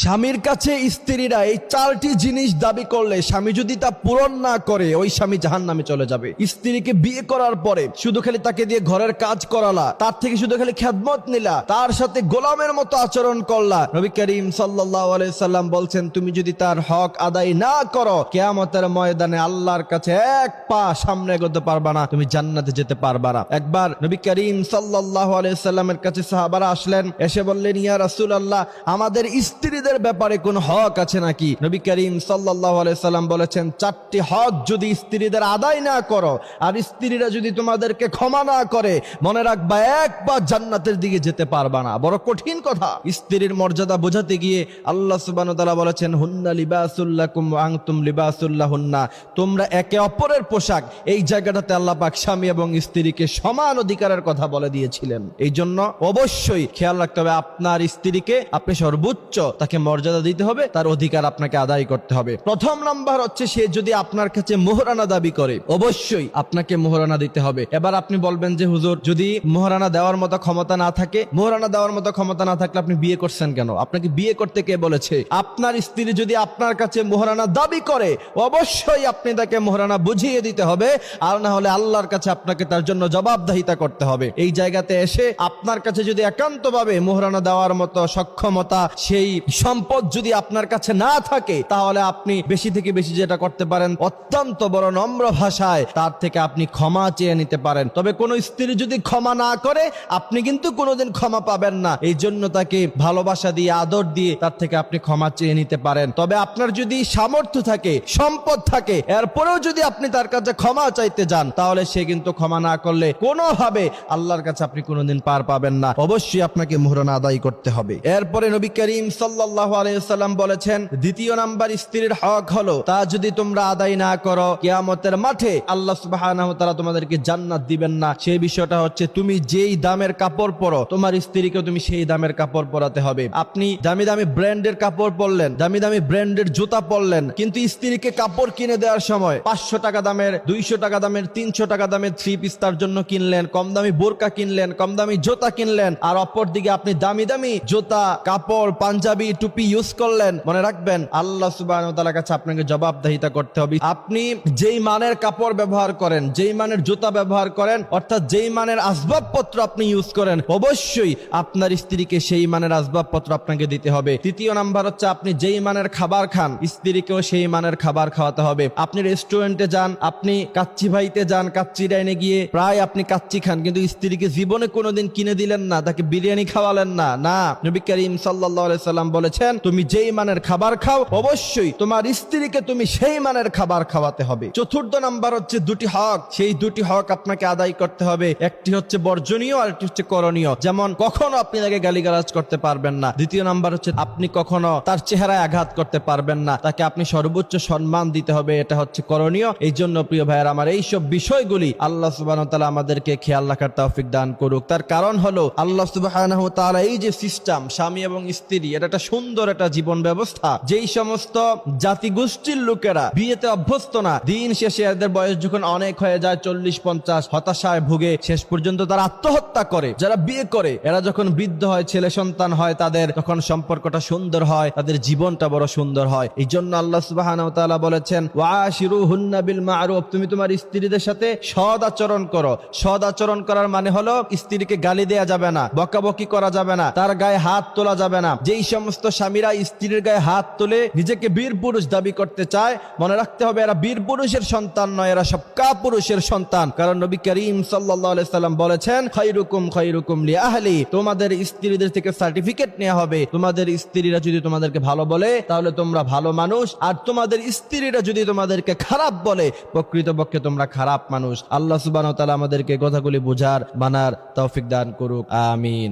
স্বামীর কাছে স্ত্রীরা এই চারটি জিনিস দাবি করলে স্বামী যদি তা পূরণ না করে ওই স্বামী জাহান্নামে চলে যাবে। স্ত্রীকে বিয়ে করার পরে শুধু খালি তাকে দিয়ে ঘরের কাজ করালা, তার থেকে শুধু খালি খেদমত নিলা, তার সাথে গোলামের মতো আচরণ করলা, নবী করিম সাল্লাল্লাহু আলাইহি সাল্লাম বলছেন তুমি যদি তার হক আদায় না করো কিয়ামতের ময়দানে আল্লাহর কাছে এক পা সামনে এগোতে পারবা না, তুমি জান্নাতে যেতে পারবা না। একবার নবী করিম সাল্লাল্লাহু আলাইহি সাল্লামের কাছে সাহাবারা আসলেন, এসে বললেন ইয়া রাসূলুল্লাহ আমাদের স্ত্রীদের ব্যাপারে কোন হক আছে নাকি? নবী করিম সাল্লাল্লাহু আলাইহি সাল্লাম বলেছেন চারটি হক যদি স্ত্রীদের আদায় না করো আর স্ত্রীরা যদি তোমাদেরকে ক্ষমা না করে মনে রাখবা একবার জান্নাতের দিকে যেতে পারবা না। বড় কঠিন কথা। স্ত্রীর মর্যাদা বোঝাতে গিয়ে আল্লাহ সুবহানাহু ওয়া তাআলা বলেছেন হুন্না লিবাসুল লাকুম ওয়া আনতুম লিবাসুল লাহুন্না, তোমরা একে অপরের পোশাক। এই জায়গাটাতে আল্লাহ পাক স্বামী এবং স্ত্রীকে সমান অধিকারের কথা বলে দিয়েছিলেন। এই জন্য অবশ্যই খেয়াল রাখতে হবে আপনার স্ত্রীকে আপনি সর্বোচ্চ তাকে মর্যাদা দিতে হবে, তার অধিকার আপনাকে আদায় করতে হবে। প্রথম নাম্বার হচ্ছে সে যদি আপনার কাছে মোহরানা দাবি করে অবশ্যই আপনাকে মোহরানা দিতে হবে। এবার আপনি বলবেন যে হুজুর যদি মোহরানা দেওয়ার মতো ক্ষমতা না থাকে, মোহরানা দেওয়ার মতো ক্ষমতা না থাকলে আপনি বিয়ে করছেন কেন? আপনাকে বিয়ে করতে কে বলেছে? আপনার স্ত্রী যদি আপনার কাছে মোহরানা দাবি করে অবশ্যই আপনি তাকে মোহরানা বুঝিয়ে দিতে হবে, আর না হলে আল্লাহর কাছে আপনাকে তার জন্য জবাবদিহিতা করতে হবে। এই জায়গাতে এসে আপনার কাছে যদি একান্তভাবে মোহরানা দেওয়ার মতো সক্ষমতা, সেই সম্পদ যদি আপনার কাছে না থাকে তাহলে আপনি বেশি থেকে বেশি যেটা করতে পারেন অত্যন্ত বড় নম্র ভাষায় তার থেকে আপনি ক্ষমা চেয়ে নিতে পারেন। তবে কোন স্ত্রী যদি ক্ষমা না করে আপনি কিন্তু কোনোদিন ক্ষমা পাবেন না। এই জন্য তাকে ভালোবাসা দিয়ে আদর দিয়ে তার থেকে আপনি ক্ষমা চেয়ে নিতে পারেন। তবে আপনার যদি সামর্থ্য থাকে, সম্পদ থাকে, এরপরেও যদি আপনি তার কাছে ক্ষমা চাইতে যান তাহলে সে কিন্তু ক্ষমা না করলে কোনোভাবে আল্লাহর কাছে আপনি কোনোদিন পার পাবেন না। অবশ্যই আপনাকে মোহরানা আদায় করতে হবে। এরপরে নবী করিম সাল্লাল্লাহু আলাইহি সাল্লাম বলেছেন দ্বিতীয় নাম্বার স্ত্রীর হক হলো তা যদি তোমরা আদায় না করো কিয়ামতের মাঠে আল্লাহ সুবহানাহু ওয়া তাআলা তোমাদেরকে জান্নাত দিবেন না। সেই বিষয়টা হচ্ছে তুমি যেই দামের কাপড় পরো তোমার স্ত্রীকে তুমি সেই দামের কাপড় পরাতে হবে। আপনি দামি দামি ব্র্যান্ডের কাপড় পরলেন, দামি দামি ব্র্যান্ডের জুতা পরলেন, কিন্তু স্ত্রীকে কাপড় কিনে দেওয়ার সময় 500 টাকা দামের, 200 টাকা দামের, 300 টাকা দামের থ্রি পিস তার জন্য কিনলেন, কম দামি বোরকা কিনলেন, কম দামি জুতা কিনলেন, আর অপর দিকে আপনি দামি দামি জুতা, কাপড়, পাঞ্জাবি, টুপি ইউজ করলেন। মনে রাখবেন আল্লাহ সুবহানাহু ওয়া তাআলার কাছে আপনাকে জবাবদিহিতা করতে হবে। আপনি যেই মানের কাপড় ব্যবহার করেন, যেই মানের জুতা ব্যবহার করেন, অর্থাৎ যেই মানের আসবাবপত্র আপনি ইউজ করেন অবশ্যই আপনার স্ত্রীকে সেই মানের আসবাবপত্র আপনাকে দিতে হবে। তৃতীয় নাম্বার হচ্ছে আপনি যেই মানের খাবার খান স্ত্রীকেও সেই মানের খাবার খাওয়াতে হবে। আপনি রেস্টুরেন্টে যান, আপনি কাচ্চি ভাইতে যান, কাচ্চি ডাইনে গিয়ে প্রায় আপনি কাচ্চি খান, কিন্তু স্ত্রীকে জীবনে কোনোদিন কিনে দিলেন না, তাকে বিরিয়ানি খাওয়ালেন না। না, নবী করিম সাল্লাল্লাহু আলাইহি সাল্লাম বলেছেন তুমি যেই মানের খাবার খাও অবশ্যই তোমার স্ত্রীকে তুমি সেই মানের খাবার খাওয়াতে হবে। চতুর্থ নাম্বার হচ্ছে দুটি হক, সেই দুটি হক আপনাকে আদায় করতে হবে। একটি হচ্ছে বর্জনীয় আর একটি হচ্ছে করণীয়। যেমন কখনো আপনি তাকে গালিগালাজ করতে পারবেন না। দ্বিতীয় নাম্বার হচ্ছে আপনি কখনো তার চেহারায় আঘাত করতে পারবেন না, তাকে আপনি সর্বোচ্চ সম্মান দিতে হবে, এটা হচ্ছে করণীয়। এই জন্য প্রিয় ভাইয়ের আমার এইসব বিষয়গুলি আল্লাহ সুবহানাহু ওয়া তাআলা আমাদেরকে খেয়াল রাখার তৌফিক দান করুক। তার কারণ হলো আল্লাহ সুবহানাহু ওয়া তাআলা এই যে সিস্টেম স্বামী এবং স্ত্রী, এটা একটা সুন্দর একটা জীবন ব্যবস্থা। যেই সমস্ত জাতিগোষ্ঠীর লোকেরা বিয়েতে অভ্যস্ত না, দিন শেষে এদের বয়স যখন অনেক হয়ে যায় 40-50, হতাশায় ভুগে শেষ পর্যন্ত তারা আত্মহত্যা করে। যারা বিয়ে করে এরা যখন বৃদ্ধ হয়, ছেলে সন্তান হয় তাদের, তখন সম্পর্কটা সুন্দর হয়, তাদের জীবনটা বড় সুন্দর হয়। এই জন্য আল্লাহ সুবহানাহু ওয়া তাআলা বলেছেন ওয়াশিরুহুন্না বিল মা'রুফ, তুমি তোমার স্ত্রীদের সাথে সৎ আচরণ করো। সৎ আচরণ করার মানে হলো স্ত্রীকে গালি দেয়া যাবে না, বকাবকি করা যাবে না, তার গায়ে হাত তোলা যাবে না। যেই সমস্ত স্বামীরা স্ত্রীর গায়ে হাত তুলে নিজেকে বীর পুরুষ দাবি করতে চায় মনে রাখতে হবে এরা বীর পুরুষের সন্তান নয়, এরা সব কাপুরুষের সন্তান। কারণ নবী করিম সাল্লাল্লাহু আলাইহি সাল্লাম বলেছেন খায়রুকুম লিআহলি, তোমাদের স্ত্রীদের থেকে সার্টিফিকেট নেওয়া হবে। তোমাদের স্ত্রীরা যদি তোমাদেরকে ভালো বলে তাহলে তোমরা ভালো মানুষ, আর তোমাদের স্ত্রীরা যদি তোমাদেরকে খারাপ বলে প্রকৃতপক্ষে তোমরা খারাপ মানুষ। আল্লাহ সুবহানাহু ওয়া তাআলা আমাদেরকে কথাগুলি বুঝার মানার তৌফিক দান করুক, আমিন।